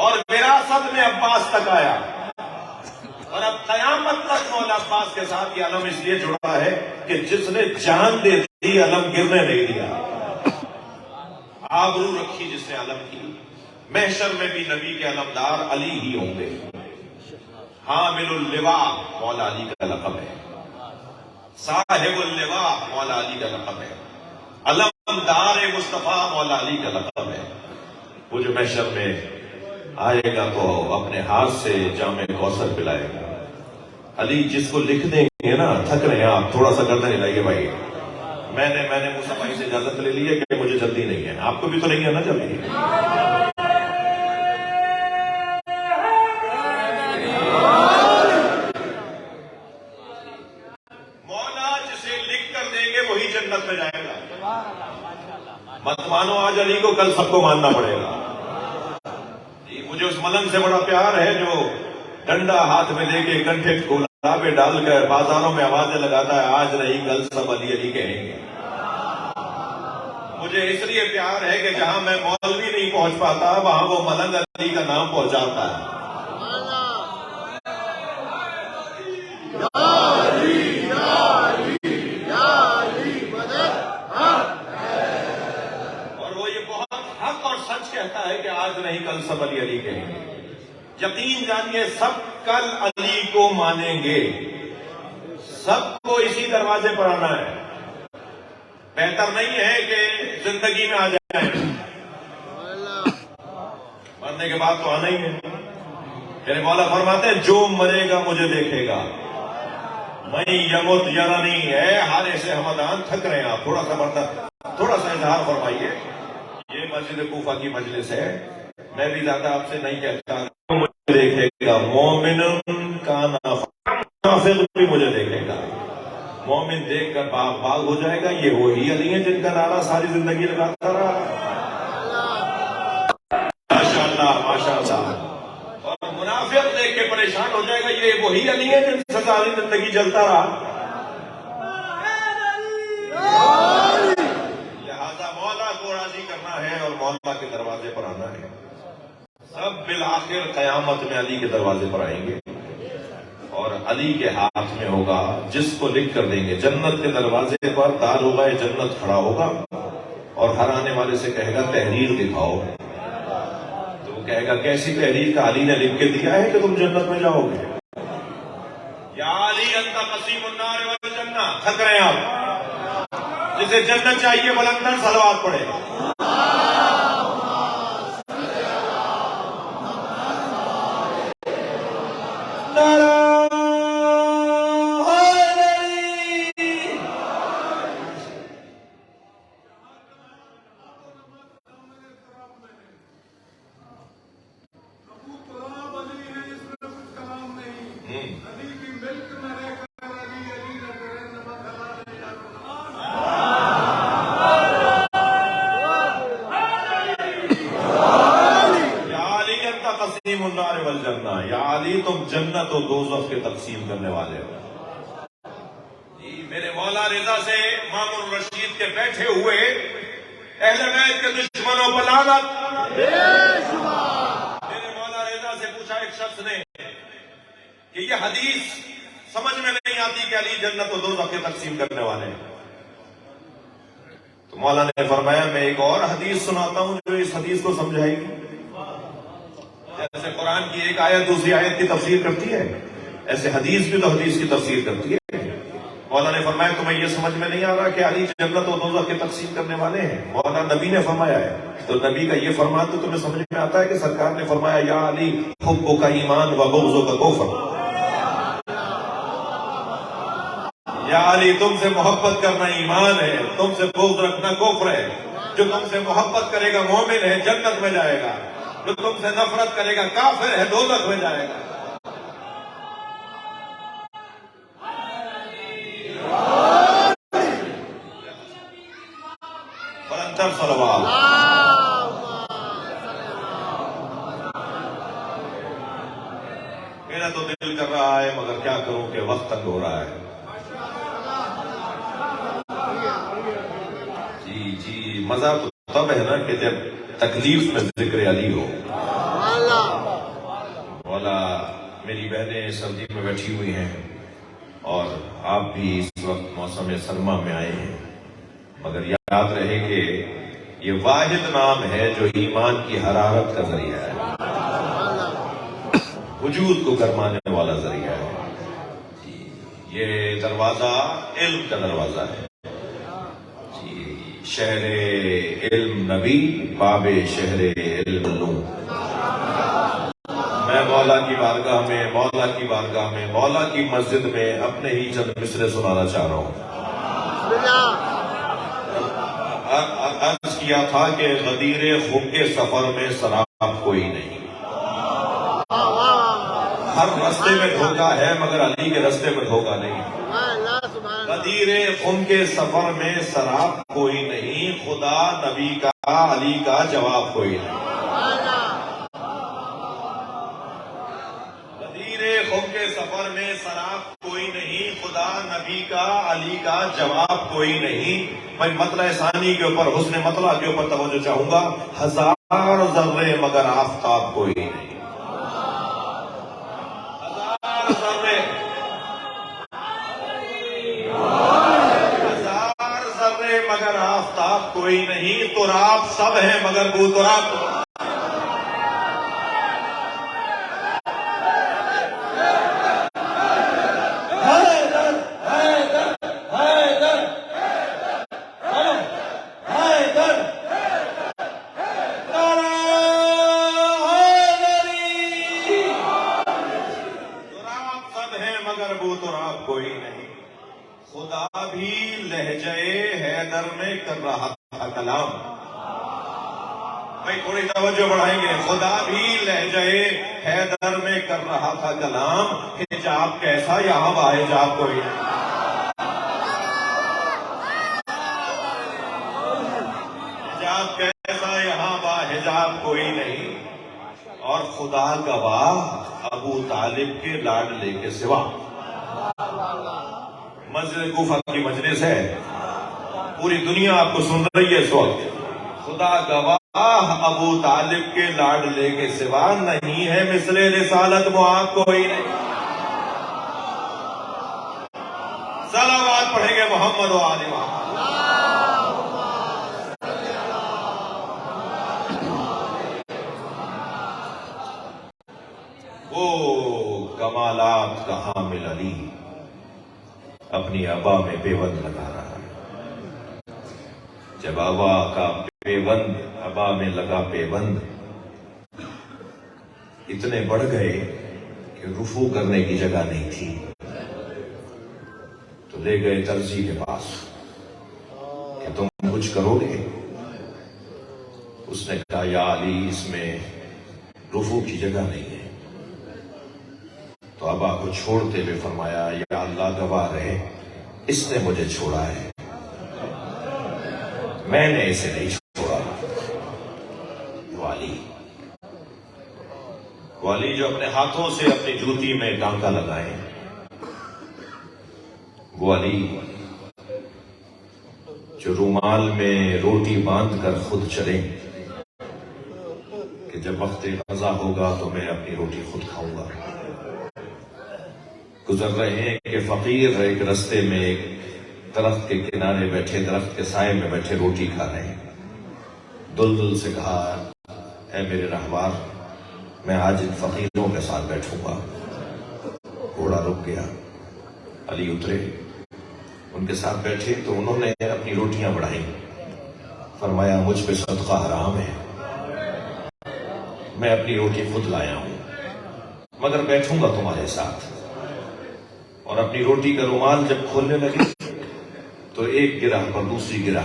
اور وراثت میں عباس تک آیا، اور اب قیامت تک مولا عباس کے ساتھ یہ علم اس لیے جڑا ہے کہ جس نے جان دے دی علم گرنے نہیں دیا، آبرو رکھی جس نے علم کی۔ محشر میں بھی نبی کے علمدار علی ہی ہوں گے۔ حامل اللواء مولا علی کا لقب ہے، صاحب اللواء مولا علی کا لقب ہے، علمدار مصطفیٰ مولا علی کا لقب ہے۔ وہ جو محشر میں آئے گا تو اپنے ہاتھ سے جام کوثر پلائے گا۔ علی جس کو لکھ دیں گے نا، تھک رہے ہیں آپ، تھوڑا سا گردن ہلائیے بھائی۔ میں نے موسیٰ بھائی سے اجازت لے لی ہے کہ مجھے جلدی نہیں ہے، آپ کو بھی تو نہیں ہے نا جلدی؟ مولا جسے لکھ کر دیں گے وہی جنت میں جائے گا۔ مت مانو آج علی کو، کل سب کو ماننا پڑے گا۔ مجھے اس ملنگ سے بڑا پیار ہے جو ڈنڈا ہاتھ میں لے کے کنٹھے گلابے ڈال کر بازاروں میں آوازیں لگاتا ہے آج نہیں کل سب علی علی کہیں گے۔ مجھے اس لیے پیار ہے کہ جہاں میں مولوی نہیں پہنچ پاتا وہاں وہ ملنگ علی کا نام پہنچاتا ہے۔ کہتا ہے کہ آج نہیں کل سب علی علی کہیں گے۔ یقین جانیے سب کل علی کو مانیں گے، سب کو اسی دروازے پر آنا ہے۔ بہتر نہیں ہے کہ زندگی میں آ جائیں، مرنے کے بعد تو آنا ہی ہے. میرے مولا فرماتے ہیں جو مرے گا مجھے دیکھے گا. میں یمت یرانی ہے ہارے سے ہمدان. تھک رہے ہیں آپ, تھوڑا سا برداشت, تھوڑا سا اظہار فرمائیے. یہ مسجد کوفہ کی مجلس ہے, میں بھی زیادہ آپ سے نہیں کہتا. مجھے دیکھے گا مومن کا منافق بھی مجھے دیکھے گا. مومن دیکھ کر باغ باغ ہو جائے گا. یہ وہی علی ہیں جن کا نعرہ ساری زندگی لگاتا رہا. ماشاءاللہ ماشاءاللہ. اور منافق دیکھ کے پریشان ہو جائے گا. یہ وہی علی ہیں جن سے ساری زندگی جلتا رہا. لہذا مولا کو راضی کرنا ہے اور مولا کے دروازے پر آنا ہے. سب بالآخر قیامت میں علی کے دروازے پر آئیں گے اور علی کے ہاتھ میں ہوگا جس کو لکھ کر دیں گے. جنت کے دروازے پر دار ہوگا, یہ جنت کھڑا ہوگا اور ہر آنے والے سے کہے گا تحریر دکھاؤ. تو وہ کہے گا کیسی تحریر؟ کا علی نے لکھ کے دیا ہے کہ تم جنت میں جاؤ گے. یا علی انت قسیم النار والجنہ. تھک رہے ہیں آپ؟ جسے جنت چاہیے بلندر صلوات پڑھے. یا علی تم جنت و دوزخ کے تقسیم کرنے والے ہو. جی میرے مولا رضا سے مامون الرشید کے بیٹھے ہوئے اہل بیت کے دشمنوں پر لعنت. میرے مولا رضا سے پوچھا ایک شخص نے کہ یہ حدیث سمجھ میں نہیں آتی کہ علی جنت و دوزخ کے تقسیم کرنے والے ہیں. تو مولا نے فرمایا میں ایک اور حدیث سناتا ہوں جو اس حدیث کو سمجھائے گی. جیسے قرآن کی ایک آیت دوسری آیت کی تفسیر کرتی ہے, ایسے حدیث بھی تو حدیث کی تفسیر کرتی ہے. مولا نے فرمایا تمہیں یہ سمجھ میں نہیں آ رہا کہ علی جنت و دوزخ کے تقسیم کرنے والے ہیں؟ مولا نبی نے فرمایا ہے, تو نبی کا یہ فرمان تو تمہیں سمجھ میں آتا ہے کہ سرکار نے فرمایا یا علی حبک کا ایمان و بغضک کا کفر. یا علی تم سے محبت کرنا ایمان ہے, تم سے بغض رکھنا کفر ہے. جو تم سے محبت کرے گا مومن ہے, جنت میں جائے گا. جو تم سے نفرت کرے گا کافر ہے, دوزخ میں جائے گا. بلندر صلوات. میرا تو دل کر رہا ہے مگر کیا کروں کہ وقت تنگ ہو رہا ہے. جی مزہ تو تب ہے نا کہ جب تکلیف میں ذکر علی ہو. مولا میری بہنیں سردی میں بیٹھی ہوئی ہیں اور آپ بھی اس وقت موسم سرما میں آئے ہیں, مگر یاد رہے کہ یہ واحد نام ہے جو ایمان کی حرارت کا ذریعہ ہے, وجود کو گرمانے والا ذریعہ ہے. یہ دروازہ علم کا دروازہ ہے. شہر علم نبی باب شہر علم علوم. میں مولا کی بارگاہ میں, مولا کی بارگاہ میں, مولا کی مسجد میں اپنے ہی چند مصرے سنانا چاہ رہا ہوں. عرض کیا تھا کہ غدیر خم کے سفر میں سراب کوئی نہیں. ہر رستے میں دھوکہ ہے مگر علی کے رستے میں دھوکہ نہیں. غدیر خم کے سفر میں سراب کوئی نہیں, خدا نبی کا علی کا جواب کوئی نہیں. غدیر خم کے سفر میں سراب کوئی نہیں, خدا نبی کا علی کا جواب کوئی نہیں. میں مطلع ثانی کے اوپر, حسن مطلع کے اوپر توجہ چاہوں گا. ہزار ذرے مگر آفتاب کوئی نہیں. ہزار ذرے مگر آفتاب کوئی نہیں. تراب سب ہیں مگر بو تراب. خدا بھی لہجے حیدر میں کر رہا تھا کلام. بھائی تھوڑی توجہ بڑھائیں گے. خدا بھی لہجے حیدر میں کر رہا تھا کلام. حجاب کیسا یہاں با حجاب کوئی نہیں. حجاب کیسا یہاں با حجاب کوئی نہیں. اور خدا گواہ ابو طالب کے لاڈلے کے سوا. مسجد کوفہ کی مجلس ہے, پوری دنیا آپ کو سن رہی ہے اس وقت. خدا گواہ ابو طالب کے لاڈلے کے سوا نہیں ہے مثل رسالت معاذ کوئی نہیں. صلوات پڑھیں گے محمد و آل محمد. وہ کمالات کا حامل علی اپنی ابا میں پیوند لگا رہا ہے. جب ابا کا پیوند ابا میں لگا پیوند اتنے بڑھ گئے کہ رفو کرنے کی جگہ نہیں تھی, تو لے گئے درزی کے پاس کہ تم کچھ کرو گے. اس نے کہا یا علی اس میں رفو کی جگہ نہیں ہے. تو ابا کو چھوڑتے ہوئے فرمایا یا اللہ گواہ رہے اس نے مجھے چھوڑا ہے, میں نے اسے نہیں چھوڑا. والی جو اپنے ہاتھوں سے اپنی جوتی میں ٹانکا لگائیں, والی جو رومال میں روٹی باندھ کر خود چلیں کہ جب وقت قضا ہوگا تو میں اپنی روٹی خود کھاؤں گا. گزر رہے ہیں کہ فقیر ایک رستے میں ایک درخت کے کنارے بیٹھے, درخت کے سائے میں بیٹھے روٹی کھا رہے ہیں. دلدل سے کہا اے میرے رہبار میں آج ان فقیروں کے ساتھ بیٹھوں گا. گھوڑا رک گیا, علی اترے, ان کے ساتھ بیٹھے تو انہوں نے اپنی روٹیاں بڑھائیں. فرمایا مجھ پہ صدقہ حرام ہے, میں اپنی روٹی خود لایا ہوں, مگر بیٹھوں گا تمہارے ساتھ. اور اپنی روٹی کا رومال جب کھولنے لگے تو ایک گرہ پر دوسری گرہ,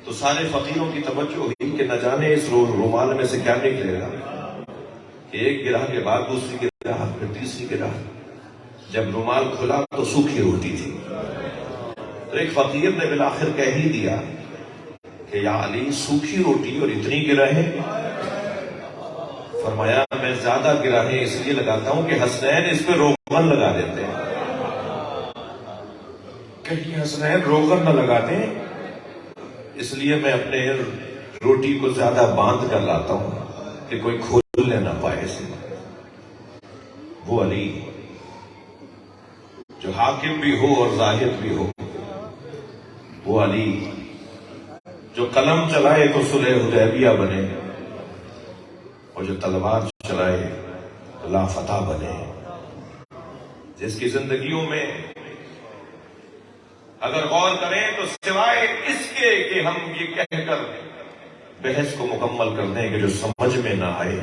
تو سارے فقیروں کی توجہ ہوئی کہ نہ جانے اس رومال میں سے کیا نکلے گا. کہ ایک گرہ کے بعد دوسری گرہ, پھر تیسری گرہ. جب رومال کھلا تو سوکھی روٹی تھی. تو ایک فقیر نے بالآخر کہہ ہی دیا کہ یا علی سوکھی روٹی اور اتنی گرہیں. فرمایا میں زیادہ گراہیں اس لیے لگاتا ہوں کہ حسنین اس پہ روغن لگا دیتے ہیں, کہیں حسنین روغن نہ لگا دیں, اس لیے میں اپنے روٹی کو زیادہ باندھ کر لاتا ہوں کہ کوئی کھولنے نہ پائے اسے. وہ علی جو حاکم بھی ہو اور زاہد بھی ہو, وہ علی جو قلم چلائے تو صلح حدیبیہ بنے, اور جو تلوار چلائے تو لافتہ بنے. جس کی زندگیوں میں اگر غور کریں تو سوائے اس کے کہ ہم یہ کہہ کر بحث کو مکمل کر دیں کہ جو سمجھ میں نہ آئے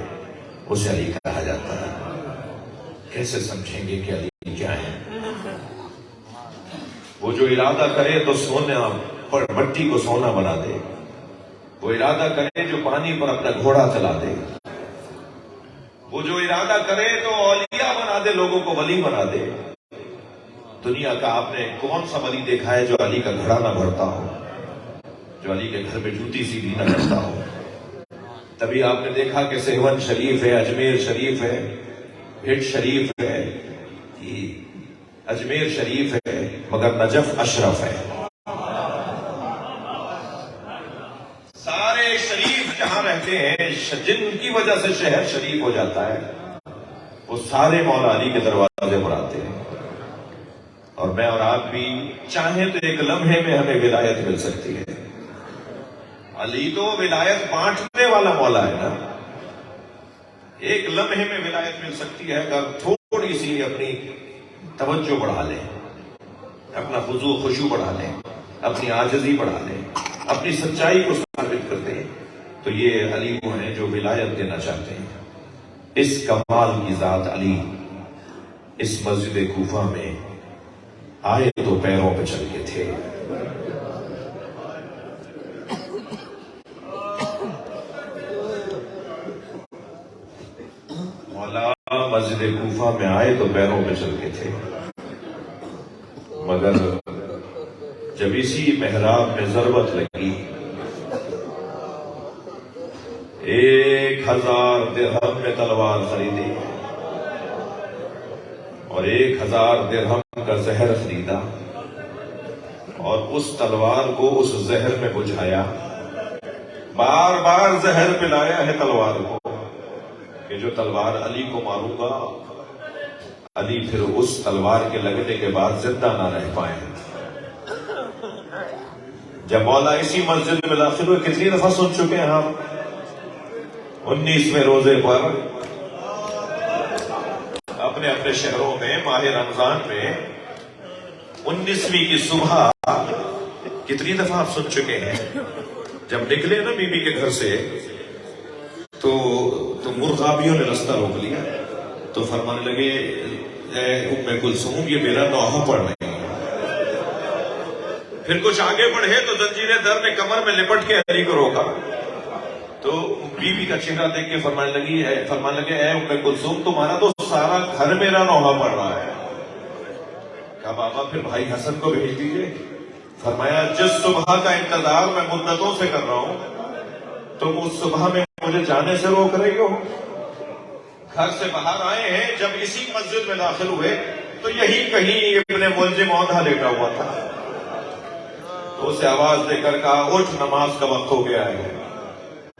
اسے علی کہا جاتا ہے. کیسے سمجھیں گے کہ علی کیا ہے؟ وہ جو ارادہ کرے تو سونا پر مٹی کو سونا بنا دے. وہ ارادہ کرے جو پانی پر اپنا گھوڑا چلا دے. وہ جو ارادہ کرے تو اولیاء بنا دے, لوگوں کو ولی بنا دے. دنیا کا آپ نے کون سا ولی دیکھا ہے جو علی کا گھڑا نہ بھرتا ہو, جو علی کے گھر پہ جوتی سیدھی نہ کرتا ہو؟ تبھی آپ نے دیکھا کہ سہون شریف ہے, اجمیر شریف ہے, بھٹ شریف ہے, اجمیر شریف ہے, مگر نجف اشرف ہے. سارے شریف جہاں رہتے ہیں, جن کی وجہ سے شہر شریف ہو جاتا ہے, وہ سارے مولا علی کے دروازے پر آتے ہیں. اور میں اور آپ بھی چاہیں تو ایک لمحے میں ہمیں ولایت مل سکتی ہے. علی تو ولایت بانٹنے والا مولا ہے نا. ایک لمحے میں ولایت مل سکتی ہے اگر تھوڑی سی اپنی توجہ بڑھا لیں, اپنا خضوع خشوع بڑھا لیں, اپنی عاجزی بڑھا لیں, اپنی سچائی کو ثابت کر دیں. تو یہ علی وہ ہیں جو ولایت دینا چاہتے ہیں. اس کمال کی ذات علی اس مسجد کوفہ میں آئے تو پیروں پہ چل کے تھے. مولا مسجد کوفہ میں آئے تو پیروں پہ چل کے تھے، مگر جب اسی محراب میں ضربت لگی 1000 درہم میں تلوار خریدی اور 1000 درہم کا زہر خریدا اور اس تلوار کو اس زہر میں بجھایا. بار بار زہر پلایا ہے تلوار کو کہ جو تلوار علی کو ماروں گا، علی پھر اس تلوار کے لگنے کے بعد زندہ نہ رہ پائیں. جب مولا اسی مسجد میں داخل ہوئے، کتنی دفعہ سن چکے ہیں ہم، 19ویں روزے پر اپنے اپنے شہروں میں ماہ رمضان میں 19ویں کی صبح کتنی دفعہ آپ سن چکے ہیں. جب نکلے نا بی بی کے گھر سے تو مرغابیوں نے رستہ روک لیا تو فرمانے لگے اے ام کلثوم یہ میرا نوحہ پڑھ رہے ہیں. پھر کچھ آگے بڑھے تو زنجیر در نے کمر میں لپٹ کے علی کو روکا تو بی بی کا چہرہ دیکھ کے فرمانے لگے اے ام کلثوم تمہارا تو سارا گھر میرا نوحہ پڑھ رہا ہے. کہا بابا پھر بھائی حسن کو بھیج دیجیے. فرمایا جس صبح کا انتظار میں مدتوں سے کر رہا ہوں تم اس صبح میں مجھے جانے سے روک رہی ہو. گھر سے باہر آئے ہیں، جب اسی مسجد میں داخل ہوئے تو یہی کہیں ابن ملجم اوندھا لیٹا ہوا تھا تو اسے آواز دے کر کہا اٹھ نماز کا وقت ہو گیا ہے.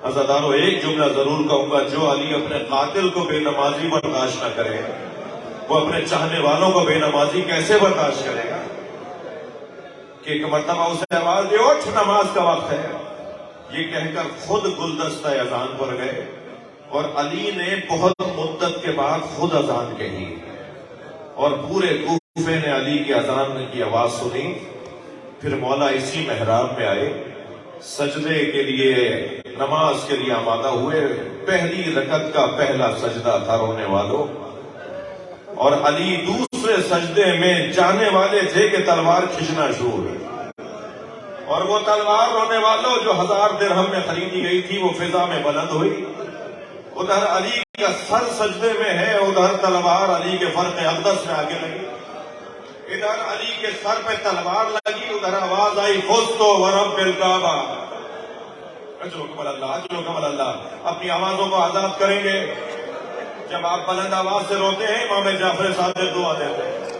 عزادارو ایک جملہ ضرور کہوں گا، جو علی اپنے قاتل کو بے نمازی برداشت نہ کرے وہ اپنے چاہنے والوں کو بے نمازی کیسے برداشت کرے گا. کہ ایک مرتبہ اسے آواز دے اٹھ نماز کا وقت ہے، یہ کہہ کر خود گلدستہ اذان پر گئے اور علی نے بہت مدت کے بعد خود اذان کہی اور پورے کوفے نے علی کی اذان کی آواز سنی. پھر مولا اسی محراب میں آئے، سجدے کے لیے نماز کے لیے آمادہ ہوئے. پہلی رکعت کا پہلا سجدہ تھا رونے والوں، اور علی دوسرے سجدے میں جانے والے تھے کہ تلوار کھینچنا شروع ہوئی. اور وہ تلوار رونے والوں جو 1000 درہم میں خریدی گئی تھی وہ فضا میں بلند ہوئی. ادھر علی کا سر سجدے میں ہے، ادھر تلوار علی کے فرق اقدس میں آگے لگی. ادھر علی کے سر پہ تلوار لگی، ادھر آواز آئی فزت ورب الکعبہ. اجر کمل اللہ، اجر کمل اللہ. اپنی آوازوں کو آزاد کریں گے. جب آپ بلند آواز سے روتے ہیں امام جعفر صادق دعا دیتے ہیں،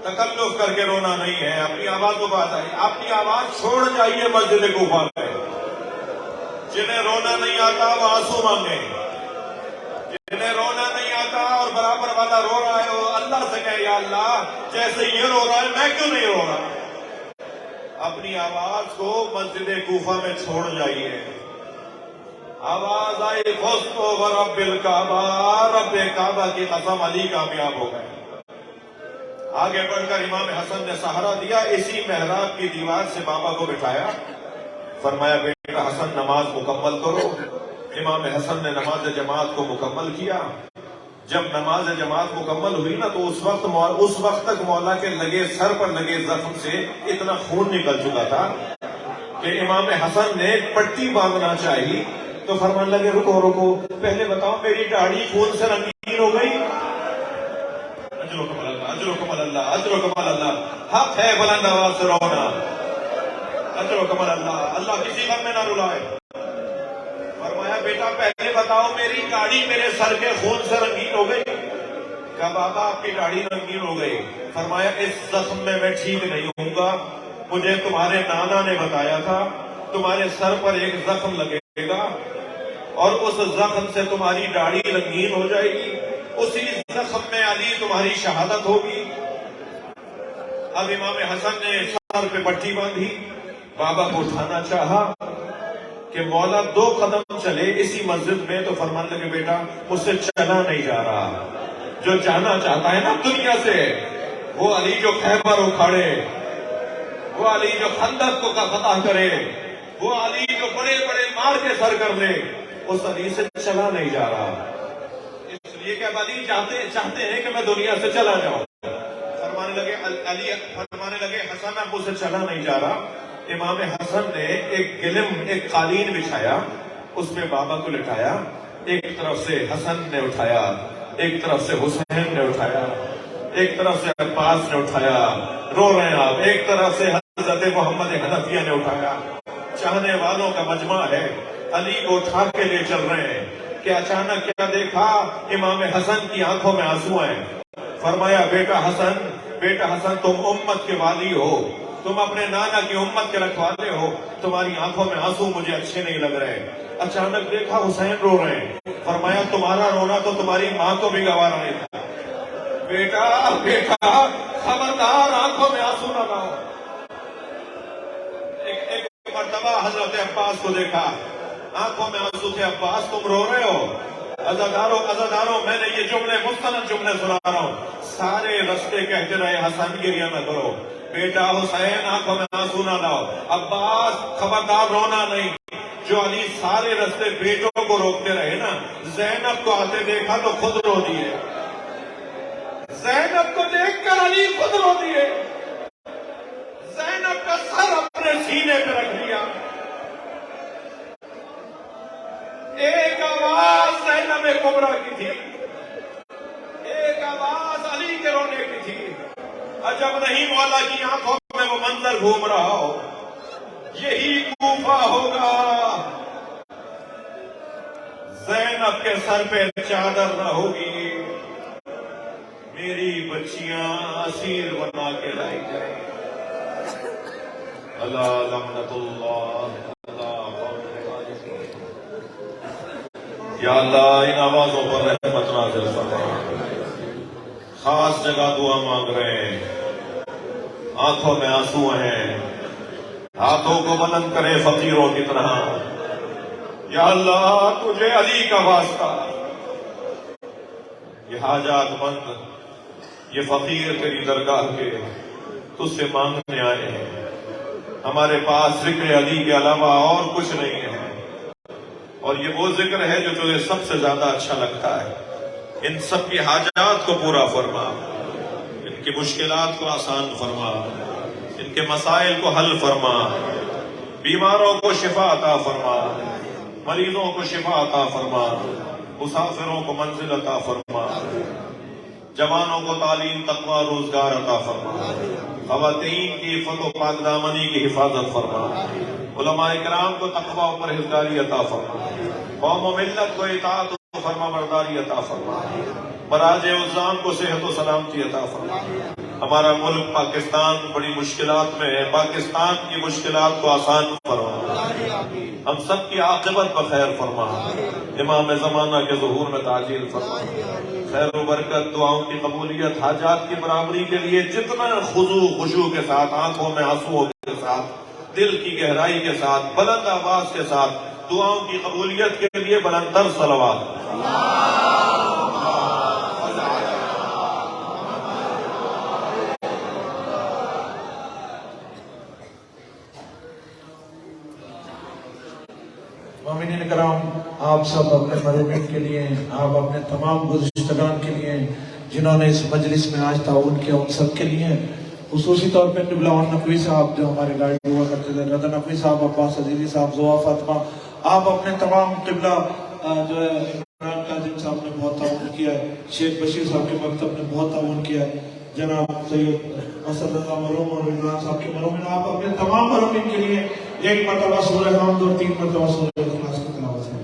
تکلف کر کے رونا نہیں ہے، اپنی آوازوں کو آزاد. اپنی آواز چھوڑ جائیے مسجد کوفہ میں. جنہیں رونا نہیں آتا وہ آنسو مانگیں، جنہیں رونا نہیں آتا اور برابر والا رو رہا ہے وہ اللہ سے کہے یا اللہ جیسے یہ رو رہا ہے میں کیوں نہیں رو رہا. اپنی آواز کو مسجد کوفہ میں چھوڑ جائیے. آواز آئی فزت ورب الکعبہ، رب کعبہ کی قسم علی کامیاب ہو گئے. آگے بڑھ کر امام حسن نے سہارا دیا، اسی محراب کی دیوار سے بابا کو بٹھایا. فرمایا بیٹا حسن نماز مکمل کرو. امام حسن نے نماز جماعت کو مکمل کیا. جب نماز جماعت مکمل ہوئی نا تو اس وقت تک مولا کے سر پر لگے زخم سے اتنا خون نکل چکا تھا کہ امام حسن نے پٹی باندھنا چاہی تو فرمان لگے رکو رکو، پہلے بتاؤ میری داڑھی خون سے رنگین ہو گئی. اجر و کمال اللہ، اجر و کمال اللہ، اجر و کمال اللہ. حق ہے بلند آواز سے رونا. اجر و کمال اللہ. اللہ کسی غم میں نہ رلائے. فرمایا بیٹا پہلے بتاؤ میری داڑھی میرے سر کے خون سے رنگین ہو گئی. کہا بابا آپ کی داڑھی رنگین ہو گئی. فرمایا اس زخم میں ٹھیک نہیں ہوں گا. مجھے تمہارے نانا نے بتایا تھا تمہارے سر پر ایک زخم لگے گا اور اس زخم سے تمہاری داڑھی رنگین ہو جائے گی. اسی زخم میں علی تمہاری شہادت ہوگی. اب امام حسن نے سر پہ پٹی باندھی، بابا کو اٹھانا چاہا کہ مولا 2 قدم چلے اسی مسجد میں تو فرمان لگے بیٹا مجھ سے چلا نہیں جا رہا. جو جانا چاہتا ہے نا دنیا سے، وہ علی جو خیبر اکھاڑے، وہ علی جو خندق کو فتح کرے، وہ علی جو بڑے بڑے مار کے سر کر لے، اس علی سے چلا نہیں جا رہا. اس لیے کہ اب علی چاہتے ہیں کہ میں دنیا سے چلا جاؤں. فرمانے فرمانے لگے حسن اب اسے چلا نہیں جا رہا. امام حسن نے ایک قالین بچھایا, اس میں بابا کو لٹایا, ایک طرف سے حسن نے اٹھایا, ایک طرف سے حسین نے اٹھایا, ایک طرف سے عباس نے اٹھایا, رو رہے ہیں آپ, ایک طرف سے حضرت محمد حنفیہ نے اٹھایا. چاہنے والوں کا مجمع ہے, علی کو اٹھا کے لے چل رہے ہیں کہ اچانک کیا دیکھا, امام حسن کی آنکھوں میں آنسو ہیں. فرمایا بیٹا حسن تم امت کے والی ہو, تم اپنے نانا کی امت کے رکھوالے ہو, تمہاری آنکھوں میں آنسو مجھے اچھے نہیں لگ رہے. اچانک دیکھا حسین رو رہے ہیں. فرمایا تمہارا رونا تو تمہاری ماں کو بھی گوارا نہیں تھا. بیٹا خبردار آنکھوں میں آنسو نہ لاؤ. ایک مرتبہ حضرت عباس کو دیکھا, آنکھوں میں آنسو تھے. عباس تم رو رہے ہو؟ عزاداروں میں نے یہ مستند جملے سنا رہا ہوں. سارے رستے کہتے رہے حسن گریہ نہ کرو, بیٹا حسین آنکھوں میں آنسو نہ لاؤ. عباس خبردار رونا نہیں. جو علی سارے رستے بیٹوں کو روکتے رہے نا, زینب کو آتے دیکھا تو خود رو دیے. زینب کو دیکھ کر علی خود رو دیے. زینب کا سر اپنے سینے پہ رکھ دیا. ایک آواز زینب کبریٰ کی تھی, ایک آواز علی کے رونے کی تھی. عجب نہیں مولا کی آنکھوں میں وہ منظر گھوم رہا ہو. یہی کوفہ ہوگا. زینب کے سر پہ چادر نہ ہوگی, میری بچیاں اسیر بنا کے لائی جائیں. اللہ لعنت اللہ. یا اللہ ان آوازوں پر رحمت نازل فرما. خاص جگہ دعا مانگ رہے ہیں, آنکھوں میں آنسو ہیں, ہاتھوں کو بلند کرے فقیروں کی طرح. یا اللہ تجھے علی کا واسطہ, یہ حاجات مند, یہ فقیر تیری درگاہ کے تجھ سے مانگنے آئے ہیں. ہمارے پاس ذکر علی کے علاوہ اور کچھ نہیں ہے, اور یہ وہ ذکر ہے جو تجھے سب سے زیادہ اچھا لگتا ہے. ان سب کی حاجات کو پورا فرما, ان کی مشکلات کو آسان فرما, ان کے مسائل کو حل فرما. بیماروں کو شفا عطا فرما, مریضوں کو شفا عطا فرما, مسافروں کو منزل عطا فرما, جوانوں کو تعلیم تقوی روزگار عطا فرما, خواتین کی عفت و پاک دامنی کی حفاظت فرما, علماء کرام کو تقوی و پرہیزگاری عطا فرما, قوم و ملت کو اطاعت و فرما برداری عطا فرما, براج عظام کو صحت و سلامتی عطا فرما. ہمارا ملک پاکستان بڑی مشکلات میں ہے, پاکستان کی مشکلات کو آسان فرما, ہم سب کی عاقبت بخیر فرما, امام زمانہ کے ظہور میں تعجیل فرما. خیر و برکت, دعاؤں کی قبولیت, حاجات کی برابری کے لیے جتنا خشوع کے ساتھ, آنکھوں میں آنسوؤں کے ساتھ, دل کی گہرائی کے ساتھ, بلند آواز کے ساتھ دعاؤں کی قبولیت کے لیے بلند تر صلوات. مومنین کرام, آپ سب اپنے مرحومین کے لیے, آپ اپنے تمام گزشتگان کے لیے جنہوں نے اس مجلس میں آج تعاون کیا, ان سب کے لیے خصوصی طور پہ قبلہ نقوی صاحب جو ہمارے گائیڈ ہوا کرتے تھے, رضا نقوی صاحب, عباس عزیزی صاحب, زوا فاطمہ, آپ اپنے تمام قبلہ جو ہے عمران کاظم صاحب نے بہت تعاون کیا ہے, شیخ بشیر صاحب کے مکتب نے بہت تعاون کیا ہے, جناب سید اسد اللہ مرحوم اور عمران صاحب کے مرحومین, آپ اپنے تمام مرحومین کے لیے ایک مرتبہ سورہ حمد اور 3 مرتبہ سورہ اخلاص کی تلاوت ہے.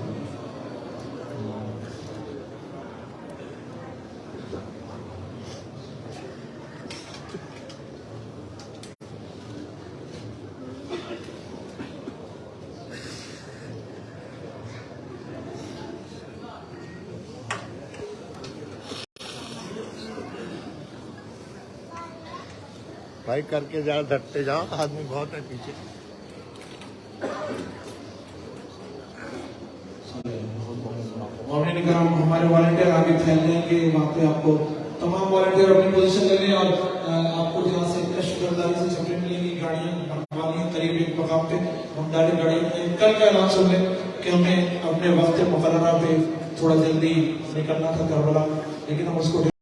بھائی کر کے جا, ڈٹتے جاؤ, آدمی بہت ہے پیچھے. مومنین کرام, ہمارے والنٹیئر آگے پھیل جائیں گے, وہاں پہ آپ کو تمام والنٹیئر اپنی پوزیشن لے لیں, اور آپ کو جہاں سے شکرداری سے چپڑیں ملیں گی, گاڑیاں بنوانی ہیں قریب ایک مقام پہ, ہم ڈائریکٹ گاڑی کل کا اعلان سن لیں کہ ہمیں اپنے وقت مقررہ پہ تھوڑا جلدی نکلنا تھا کربلا, لیکن ہم اس کو